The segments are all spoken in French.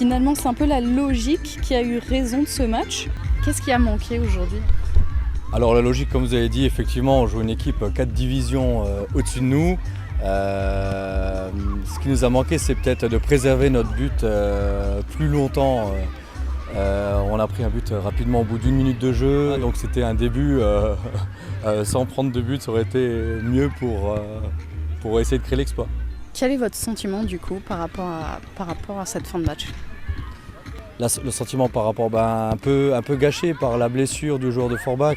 Finalement, c'est un peu la logique qui a eu raison de ce match. Qu'est-ce qui a manqué aujourd'hui ? Alors la logique, comme vous avez dit, effectivement, on joue une équipe 4 divisions au-dessus de nous. Ce qui nous a manqué, c'est peut-être de préserver notre but plus longtemps. On a pris un but rapidement au bout d'une minute de jeu, donc c'était un début sans prendre de but, ça aurait été mieux pour essayer de créer l'exploit. Quel est votre sentiment du coup par rapport à cette fin de match ? Le sentiment par rapport un peu gâché par la blessure du joueur de Forbach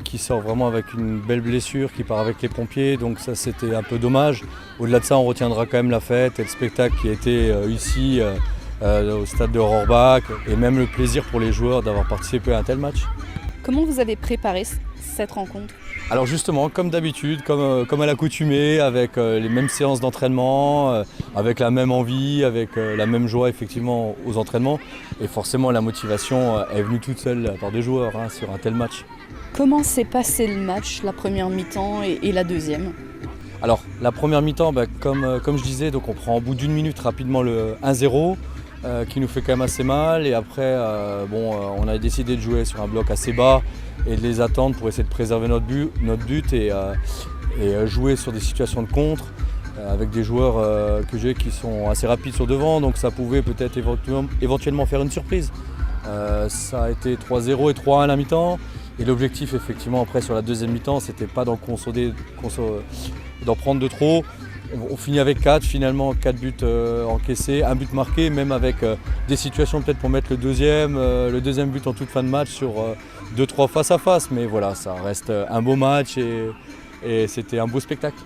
qui sort vraiment avec une belle blessure, qui part avec les pompiers, donc ça c'était un peu dommage. Au-delà de ça, on retiendra quand même la fête et le spectacle qui a été ici au stade de Rohrbach et même le plaisir pour les joueurs d'avoir participé à un tel match. Comment vous avez préparé cette rencontre ? Alors justement, comme d'habitude, comme à l'accoutumée, avec les mêmes séances d'entraînement, avec la même envie, avec la même joie effectivement aux entraînements. Et forcément la motivation est venue toute seule par des joueurs sur un tel match. Comment s'est passé le match, la première mi-temps et la deuxième ? Alors la première mi-temps, comme je disais, donc on prend au bout d'une minute rapidement le 1-0. Qui nous fait quand même assez mal et après on a décidé de jouer sur un bloc assez bas et de les attendre pour essayer de préserver notre but et jouer sur des situations de contre avec des joueurs que j'ai qui sont assez rapides sur devant, donc ça pouvait peut-être éventuellement faire une surprise. Ça a été 3-0 et 3-1 à la mi-temps et l'objectif effectivement après sur la deuxième mi-temps c'était pas d'en prendre de trop. On finit avec 4 finalement, 4 buts encaissés, un but marqué, même avec des situations peut-être pour mettre le deuxième but en toute fin de match sur 2-3 face à face. Mais voilà, ça reste un beau match et c'était un beau spectacle.